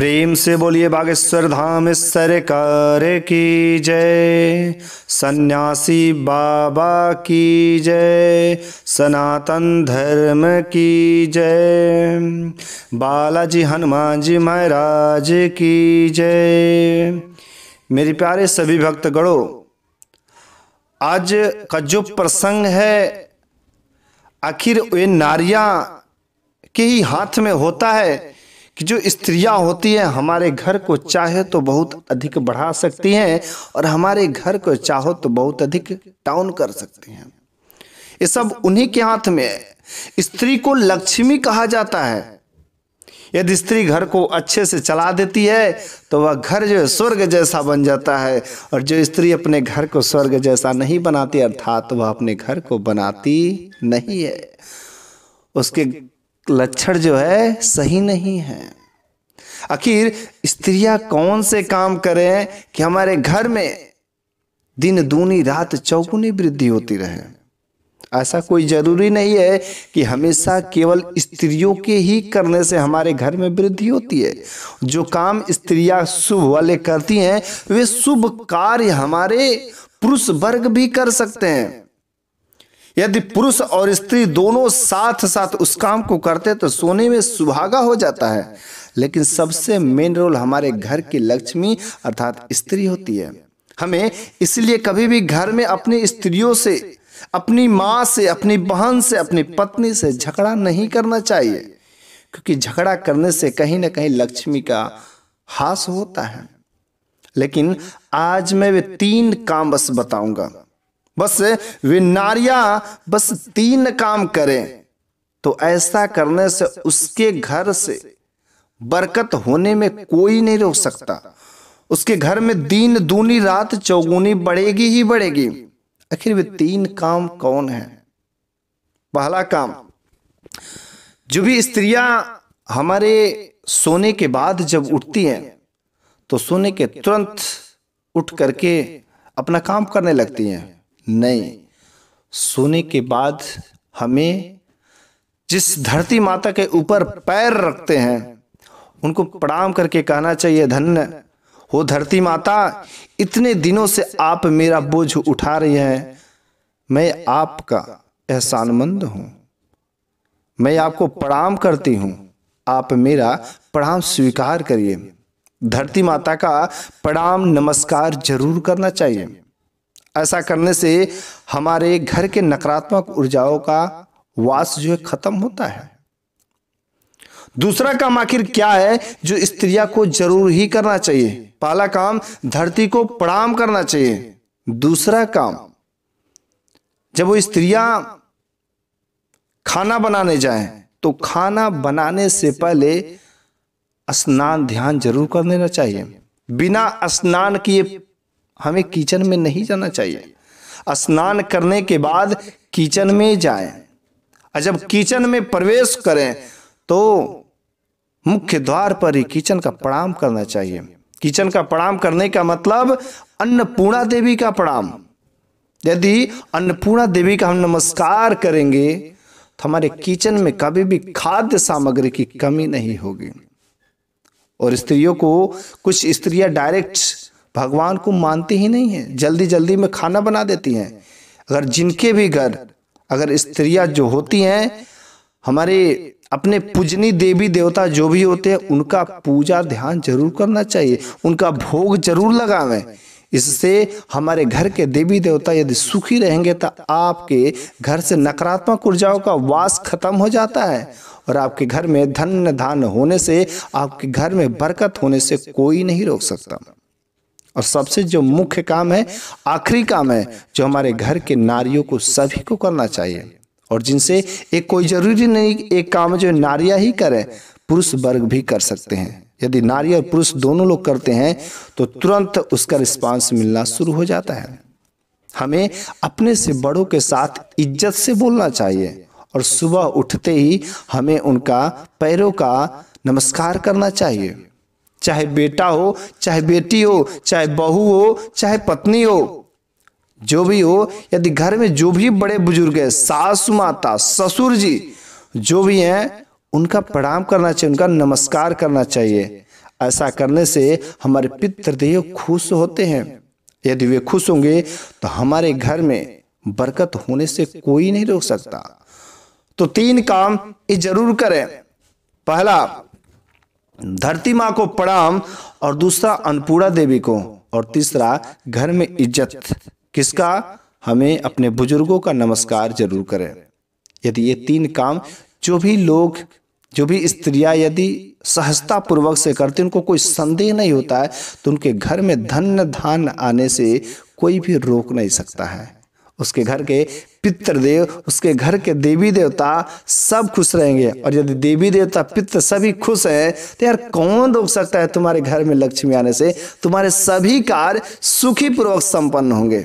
प्रेम से बोलिए बागेश्वर धाम सरकार की जय, सन्यासी बाबा की जय, सनातन धर्म की जय, बालाजी हनुमान जी महाराज की जय। मेरे प्यारे सभी भक्तगणों, आज का जो प्रसंग है आखिर वे नारियां के ही हाथ में होता है कि जो स्त्रियां होती हैं हमारे घर को चाहे तो बहुत अधिक बढ़ा सकती हैं और हमारे घर को चाहो तो बहुत अधिक डाउन कर सकती हैं। ये सब उन्हीं के हाथ में है। स्त्री को लक्ष्मी कहा जाता है। यदि स्त्री घर को अच्छे से चला देती है तो वह घर जो है स्वर्ग जैसा बन जाता है, और जो स्त्री अपने घर को स्वर्ग जैसा नहीं बनाती अर्थात वह अपने घर को बनाती नहीं है, उसके लक्षण जो है सही नहीं है। आखिर स्त्रियां कौन से काम करें कि हमारे घर में दिन दूनी रात चौगुनी वृद्धि होती रहे। ऐसा कोई जरूरी नहीं है कि हमेशा केवल स्त्रियों के ही करने से हमारे घर में वृद्धि होती है। जो काम स्त्रियां शुभ वाले करती हैं वे शुभ कार्य हमारे पुरुष वर्ग भी कर सकते हैं। यदि पुरुष और स्त्री दोनों साथ साथ उस काम को करते तो सोने में सुहागा हो जाता है। लेकिन सबसे मेन रोल हमारे घर की लक्ष्मी अर्थात स्त्री होती है। हमें इसलिए कभी भी घर में अपनी स्त्रियों से, अपनी माँ से, अपनी बहन से, अपनी पत्नी से झगड़ा नहीं करना चाहिए, क्योंकि झगड़ा करने से कहीं ना कहीं लक्ष्मी का हास होता है। लेकिन आज मैं वे 3 काम बस बताऊंगा। बस वे नारियां बस 3 काम करें तो ऐसा करने से उसके घर से बरकत होने में कोई नहीं रोक सकता। उसके घर में दिन दूनी रात चौगुनी बढ़ेगी ही बढ़ेगी। आखिर वे 3 काम कौन है? पहला काम, जो भी स्त्रियां हमारे सोने के बाद जब उठती हैं तो सोने के तुरंत उठ करके अपना काम करने लगती हैं। नहीं, सोने के बाद हमें जिस धरती माता के ऊपर पैर रखते हैं उनको प्रणाम करके कहना चाहिए, धन्य हो धरती माता, इतने दिनों से आप मेरा बोझ उठा रही हैं, मैं आपका एहसानमंद हूं, मैं आपको प्रणाम करती हूं, आप मेरा प्रणाम स्वीकार करिए। धरती माता का प्रणाम नमस्कार जरूर करना चाहिए। ऐसा करने से हमारे घर के नकारात्मक ऊर्जाओं का वास जो है खत्म होता है। दूसरा काम आखिर क्या है जो स्त्रियां को जरूर ही करना चाहिए? पहला काम, धरती को प्रणाम करना चाहिए। दूसरा काम, जब वो स्त्रियां खाना बनाने जाएं तो खाना बनाने से पहले स्नान ध्यान जरूर कर लेना चाहिए। बिना स्नान किए हमें किचन में नहीं जाना चाहिए। स्नान करने के बाद किचन में जाएं, और जब किचन में प्रवेश करें तो मुख्य द्वार पर ही किचन का प्रणाम करना चाहिए। किचन का प्रणाम करने का मतलब अन्नपूर्णा देवी का प्रणाम। यदि अन्नपूर्णा देवी का हम नमस्कार करेंगे तो हमारे किचन में कभी भी खाद्य सामग्री की कमी नहीं होगी। और स्त्रियों को, कुछ स्त्रियां डायरेक्ट भगवान को मानती ही नहीं है, जल्दी जल्दी में खाना बना देती हैं। अगर जिनके भी घर अगर स्त्रियां जो होती हैं हमारे अपने पूजनी देवी देवता जो भी होते हैं उनका पूजा ध्यान जरूर करना चाहिए, उनका भोग जरूर लगावें। इससे हमारे घर के देवी देवता यदि सुखी रहेंगे तो आपके घर से नकारात्मक ऊर्जाओं का वास खत्म हो जाता है, और आपके घर में धन धान होने से, आपके घर में बरकत होने से कोई नहीं रोक सकता। और सबसे जो मुख्य काम है, आखिरी काम है, जो हमारे घर के नारियों को सभी को करना चाहिए, और जिनसे एक कोई जरूरी नहीं एक काम जो नारियां ही करें, पुरुष वर्ग भी कर सकते हैं। यदि नारी और पुरुष दोनों लोग करते हैं तो तुरंत उसका रिस्पांस मिलना शुरू हो जाता है। हमें अपने से बड़ों के साथ इज्जत से बोलना चाहिए, और सुबह उठते ही हमें उनका पैरों का नमस्कार करना चाहिए। चाहे बेटा हो, चाहे बेटी हो, चाहे बहू हो, चाहे पत्नी हो, जो भी हो, यदि घर में जो भी बड़े बुजुर्ग हैं, सासु माता, ससुर जी जो भी हैं, उनका प्रणाम करना चाहिए, उनका नमस्कार करना चाहिए। ऐसा करने से हमारे पितृदेव खुश होते हैं। यदि वे खुश होंगे तो हमारे घर में बरकत होने से कोई नहीं रोक सकता। तो 3 काम ये जरूर करें। पहला, धरती माँ को प्रणाम, और दूसरा अन्नपूर्णा देवी को, और तीसरा घर में इज्जत। किसका? हमें अपने बुजुर्गों का नमस्कार जरूर करें। यदि ये 3 काम जो भी स्त्रियां यदि सहजता पूर्वक से करते, उनको कोई संदेह नहीं होता है, तो उनके घर में धन धान आने से कोई भी रोक नहीं सकता है। उसके घर के पितृदेव, उसके घर के देवी देवता सब खुश रहेंगे। और यदि देवी देवता पितृ सभी खुश हैं तो यार कौन रोक सकता है तुम्हारे घर में लक्ष्मी आने से? तुम्हारे सभी कार्य सुखी पूर्वक संपन्न होंगे।